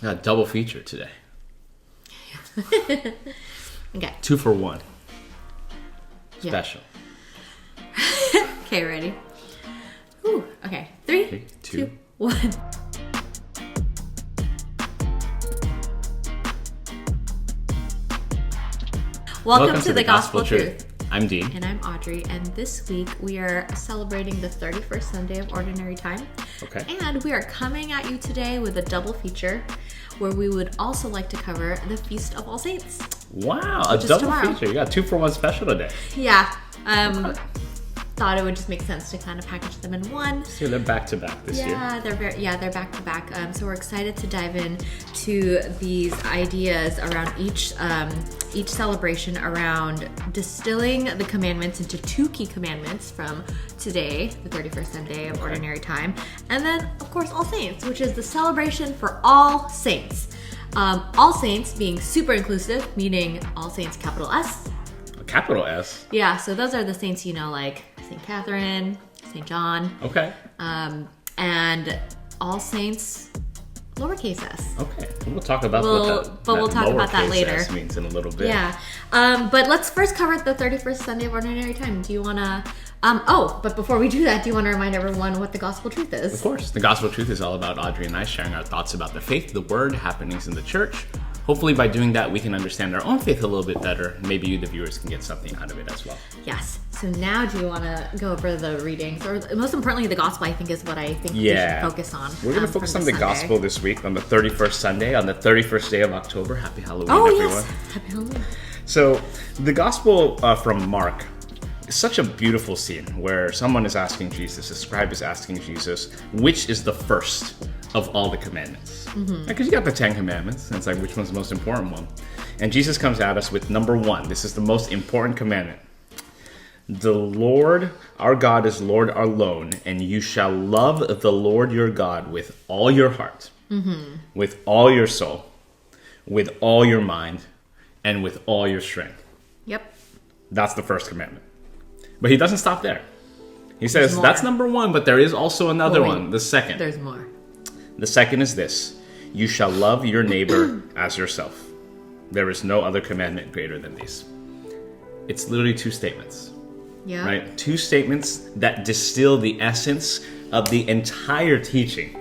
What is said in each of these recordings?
Got a double feature today. Okay. 2 for 1. Yeah. Special. Okay, ready? Ooh, okay. 3, 2, 1. Welcome to the Gospel Truth. I'm Dean. And I'm Audrey, and this week we are celebrating the 31st Sunday of Ordinary Time. Okay. And we are coming at you today with a double feature where we would also like to cover the Feast of All Saints. Wow, a double feature. You got 2 for 1 special today. Yeah. Thought it would just make sense to kind of package them in one. So they're back to back this year. They're back to back. So we're excited to dive in to these ideas around each celebration around distilling the commandments into 2 key commandments from today, the 31st Sunday of Ordinary Time, and then of course All Saints, which is the celebration for all saints. All saints being super inclusive, meaning all saints capital S. Capital S? Yeah, so those are the saints, like St. Catherine, St. John. Okay. And all saints, lowercase s. Okay. We'll talk about we'll talk about that later. S means in a little bit. Yeah. But let's first cover the 31st Sunday of Ordinary Time. Do you want to... but before we do that, do you want to remind everyone what the Gospel Truth is? Of course. The Gospel Truth is all about Audrey and I sharing our thoughts about the faith, the Word, happenings in the church. Hopefully by doing that, we can understand our own faith a little bit better. Maybe you, the viewers, can get something out of it as well. Yes. So now do you want to go over the readings? Or most importantly, the Gospel, I think, is what I think we should focus on. We're going to focus on the Gospel this week on the 31st Sunday, on the 31st day of October. Happy Halloween, everyone. Yes. Happy Halloween. So the Gospel from Mark is such a beautiful scene where someone is asking Jesus, a scribe is asking Jesus, which is the first of all the commandments? Because you got the 10 commandments, and it's like, which one's the most important one? And Jesus comes at us with number 1. This is the most important commandment. The Lord our God is Lord alone, and you shall love the Lord your God with all your heart, with all your soul, with all your mind, and with all your strength. Yep. That's the first commandment. But he doesn't stop there. He says, that's number 1, but there is also another one, the second. There's more. The second is this: you shall love your neighbor as yourself. There is no other commandment greater than these. It's literally 2 statements. Yeah. Right? 2 statements that distill the essence of the entire teaching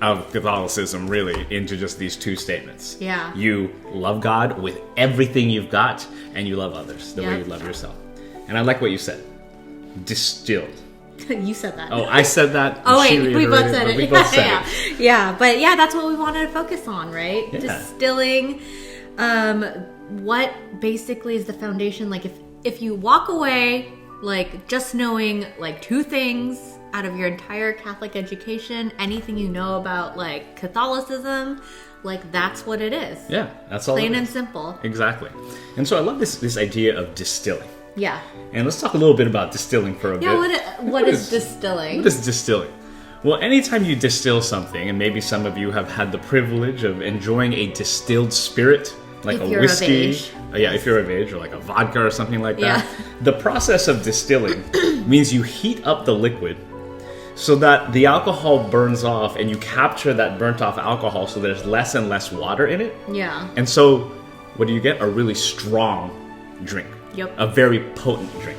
of Catholicism, really, into just these 2 statements. Yeah. You love God with everything you've got, and you love others the way you love yourself. And I like what you said. Distilled. You said that. Oh, I said that. Oh, wait, we both said it. We both said it. Yeah, but that's what we wanted to focus on, right? Yeah. Distilling what basically is the foundation. Like, if you walk away, like, just knowing, like, 2 things out of your entire Catholic education, anything you know about, like, Catholicism, like, that's what it is. Yeah, that's all. Plain and simple. Exactly. And so I love this idea of distilling. Yeah. And let's talk a little bit about distilling for a bit. Yeah, what is distilling? What is distilling? Well, anytime you distill something, and maybe some of you have had the privilege of enjoying a distilled spirit, like a whiskey. If you're of age, or like a vodka or something like that. Yeah. The process of distilling means you heat up the liquid so that the alcohol burns off and you capture that burnt off alcohol so there's less and less water in it. Yeah. And so what do you get? A really strong drink. Yep. A very potent drink.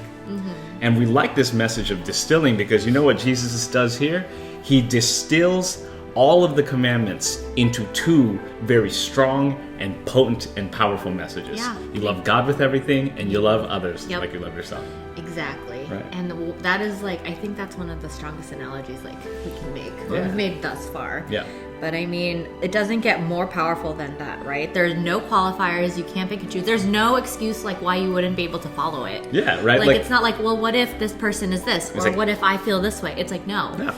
And we like this message of distilling because you know what Jesus does here? He distills all of the commandments into 2 very strong and potent and powerful messages. Yeah. You love God with everything, and you love others like you love yourself. Exactly. Right. And that is, like, I think that's one of the strongest analogies, like, we can make, or we've made thus far. Yeah. But I mean, it doesn't get more powerful than that, right? There's no qualifiers. You can't pick and choose. There's no excuse like why you wouldn't be able to follow it. Yeah, right. Like it's not like, well, what if this person is this, or like, what if I feel this way? It's like, no.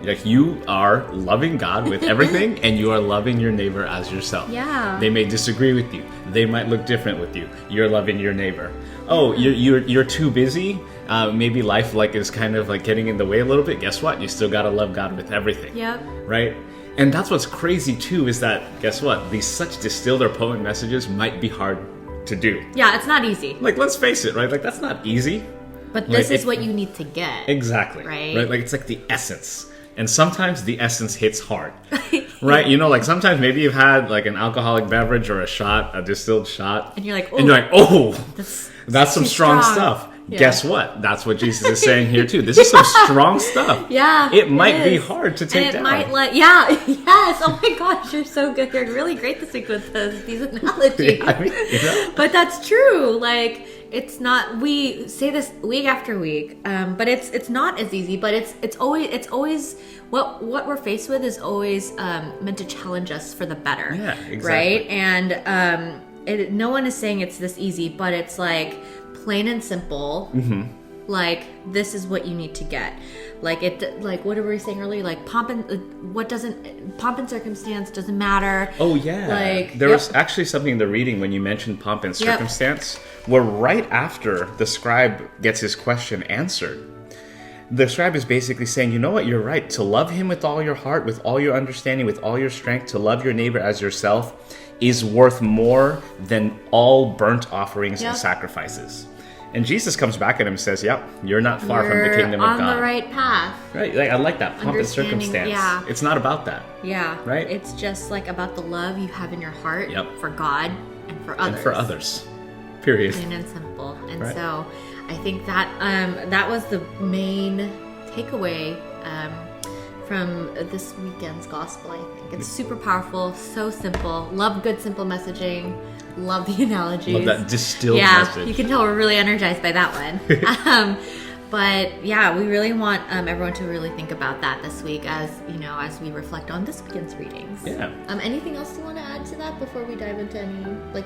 Like, you are loving God with everything, and you are loving your neighbor as yourself. Yeah. They may disagree with you. They might look different with you. You're loving your neighbor. Oh, you're too busy. Maybe life is kind of like getting in the way a little bit. Guess what? You still gotta love God with everything. Yep. Right. And that's what's crazy too, is that, guess what? These such distilled or potent messages might be hard to do. Yeah, it's not easy. Like, let's face it, right? Like, that's not easy. But this is what you need to get. Exactly. Right? Like, it's like the essence. And sometimes the essence hits hard. Right? You know, like sometimes maybe you've had like an alcoholic beverage or a distilled shot. And you're like, oh, that's some too strong stuff. Yeah. Guess what? That's what Jesus is saying here too. This is some strong stuff. Yeah. It might be hard to take down. Yes. Oh my gosh, you're so good. You're really great this week with these analogies. Yeah, I mean, you know? But that's true. Like, it's not, we say this week after week, but it's not as easy, but it's always what we're faced with is always meant to challenge us for the better. Yeah, exactly. Right? And no one is saying it's this easy, but it's like plain and simple. Mm-hmm. Like, this is what you need to get. Like, what were we saying earlier? Like, pomp and circumstance doesn't matter. Oh, yeah. Like, there was actually something in the reading when you mentioned pomp and circumstance, where right after the scribe gets his question answered, the scribe is basically saying, you know what, you're right. To love him with all your heart, with all your understanding, with all your strength, to love your neighbor as yourself is worth more than all burnt offerings and sacrifices. And Jesus comes back at him and says, yep, you're not far from the kingdom of God. on the right path. Right, like, I like that, pomp and circumstance. Yeah. It's not about that. Yeah. Right? It's just like about the love you have in your heart Yep. for God and for others. And for others. Period. Plain and simple. And Right. so I think that that was the main takeaway from this weekend's gospel, I think. It's super powerful, so simple. Love good, simple messaging. Love the analogies. Love that distilled message. You can tell we're really energized by that one. But yeah, we really want everyone to really think about that this week as we reflect on this weekend's readings. Yeah. Anything else you want to add to that before we dive into any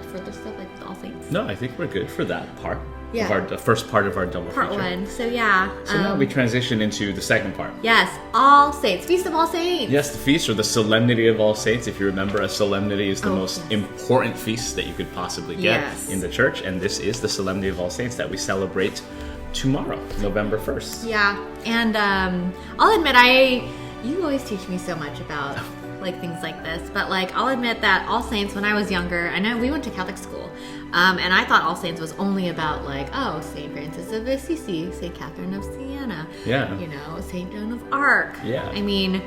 further stuff like All Saints? No, I think we're good for that part. Yeah. The first part of our double Part feature. one. So yeah. So now we transition into the second part. Yes, All Saints, Feast of All Saints. Yes, the feast, or the Solemnity of All Saints. If you remember, a solemnity is the most yes. important feast that you could possibly get in the church. And this is the Solemnity of All Saints that we celebrate tomorrow, November 1st. Yeah, and I'll admit, you always teach me so much about things like this, but I'll admit that All Saints, when I was younger, I know we went to Catholic school, and I thought All Saints was only about St. Francis of Assisi, St. Catherine of Siena, St. Joan of Arc. Yeah. I mean,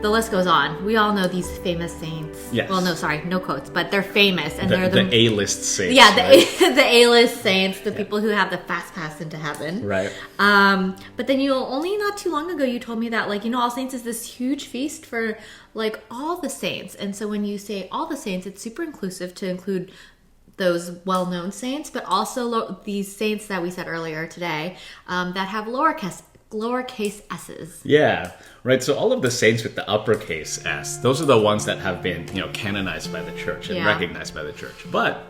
the list goes on. We all know these famous saints. Yes. Well, no, sorry, no quotes, but they're famous, and they're the A-list saints. Yeah, right? the A-list saints, the people who have the fast pass into heaven. Right. But then only not too long ago, you told me that All Saints is this huge feast for all the saints. And so when you say all the saints, it's super inclusive to include those well-known saints, but also these saints that we said earlier today that have lowercase s's. Yeah, right. So all of the saints with the uppercase S, those are the ones that have been, canonized by the church and recognized by the church. But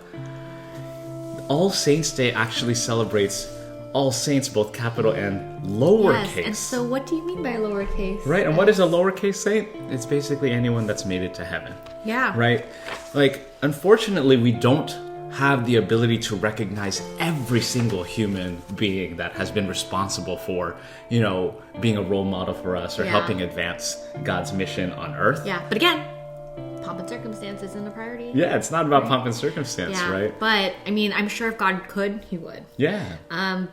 All Saints Day actually celebrates all saints, both capital and lowercase. Yes, and so what do you mean by lowercase? Right, and what is a lowercase saint? It's basically anyone that's made it to heaven. Yeah. Right? Unfortunately, we don't have the ability to recognize every single human being that has been responsible for, being a role model for us or helping advance God's mission on earth. Yeah, but again, pomp and circumstance isn't a priority. Yeah, it's not about pomp and circumstance, right? But, I'm sure if God could, he would. Yeah.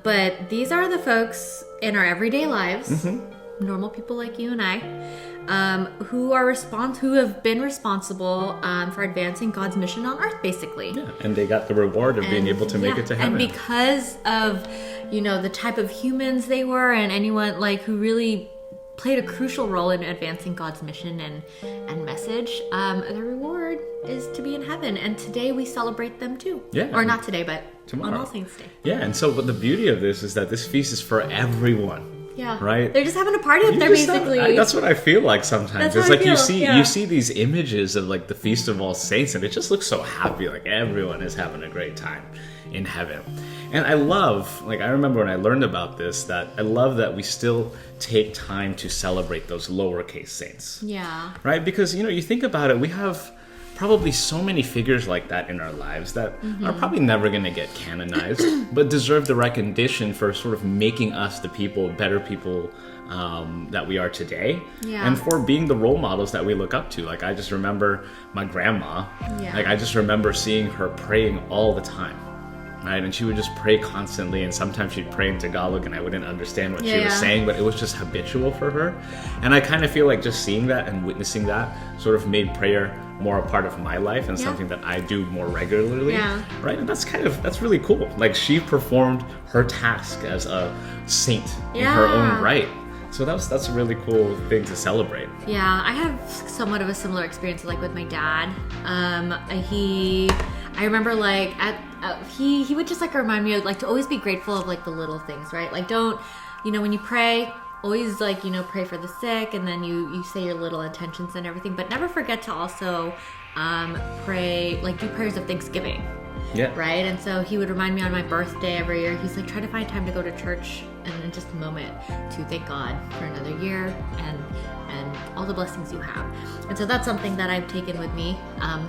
But these are the folks in our everyday lives, normal people like you and I, who have been responsible for advancing God's mission on earth, basically. Yeah, and they got the reward of being able to make it to heaven. And because of, the type of humans they were and anyone who really played a crucial role in advancing God's mission and message, the reward is to be in heaven. And today we celebrate them too. Yeah. Or not today, but tomorrow. on All Saints Day. Yeah, and so but the beauty of this is that this feast is for everyone. Yeah. Right? They're just having a party up there, basically. That's what I feel like sometimes. That's It's how I feel, you see these images of the Feast of All Saints, and it just looks so happy, everyone is having a great time in heaven. And I love, I remember when I learned about this, that I love that we still take time to celebrate those lowercase saints. Yeah. Right? Because, you think about it, we have probably so many figures like that in our lives that are probably never going to get canonized, but deserve the recognition for sort of making us the better people that we are today, and for being the role models that we look up to. I just remember my grandma. I just remember seeing her praying all the time. right? And she would just pray constantly, and sometimes she'd pray in Tagalog and I wouldn't understand what she was saying, but it was just habitual for her. And I kind of feel like just seeing that and witnessing that sort of made prayer more a part of my life and something that I do more regularly, right? And that's really cool. Like, she performed her task as a saint in her own right. So that's a really cool thing to celebrate. Yeah, I have somewhat of a similar experience like with my dad. I remember like he would just like remind me of like to always be grateful of like the little things, right? Like, don't, when you pray, always like, pray for the sick, and then you say your little intentions and everything, but never forget to also pray, like do prayers of thanksgiving. Yeah. Right? And so he would remind me on my birthday every year. He's like, try to find time to go to church and in just a moment to thank God for another year and all the blessings you have. And so that's something that I've taken with me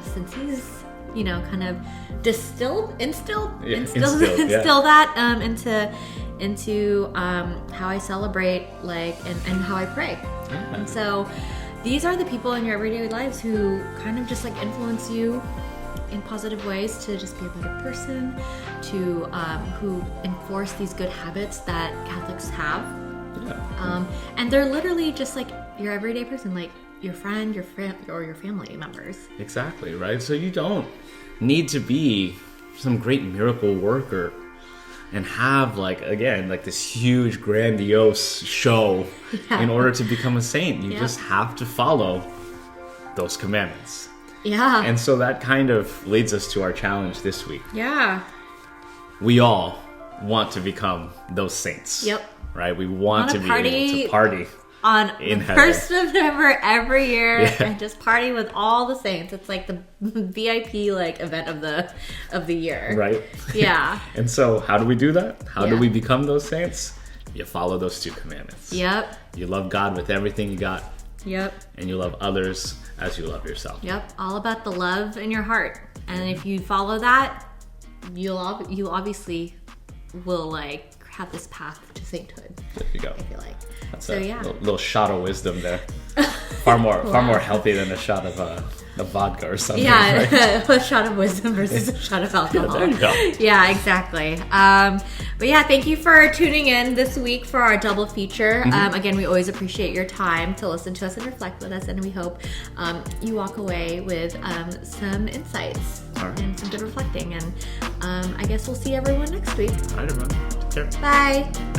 since he's, kind of instilled that into how I celebrate, like, and how I pray. Yeah. And so these are the people in your everyday lives who kind of just like influence you in positive ways to just be a better person, to who enforce these good habits that Catholics have. Yeah. And they're literally just like your everyday person, like your friend, or your family members. Exactly, right? So you don't need to be some great miracle worker and have like this huge grandiose show in order to become a saint. You just have to follow those commandments. Yeah. And so that kind of leads us to our challenge this week. Yeah. We all want to become those saints. Yep. Right? We want to be able to party on in the heaven. 1st of November every year and just party with all the saints. It's like the VIP like event of the year. Right? Yeah. And so how do we do that? How do we become those saints? You follow those 2 commandments. Yep. You love God with everything you got. Yep. And you love others as you love yourself. Yep. All about the love in your heart. And if you follow that, you obviously will like have this path to sainthood. There you go. I feel like. That's so little shot of wisdom there. Far more healthy than a shot of vodka or something. Yeah, right? A shot of wisdom versus a shot of alcohol. Yeah, there you go. Yeah, exactly. But yeah, thank you for tuning in this week for our double feature. Again, we always appreciate your time to listen to us and reflect with us, and we hope you walk away with some insights and some good reflecting. And I guess we'll see everyone next week. All right, everyone. Take care. Bye.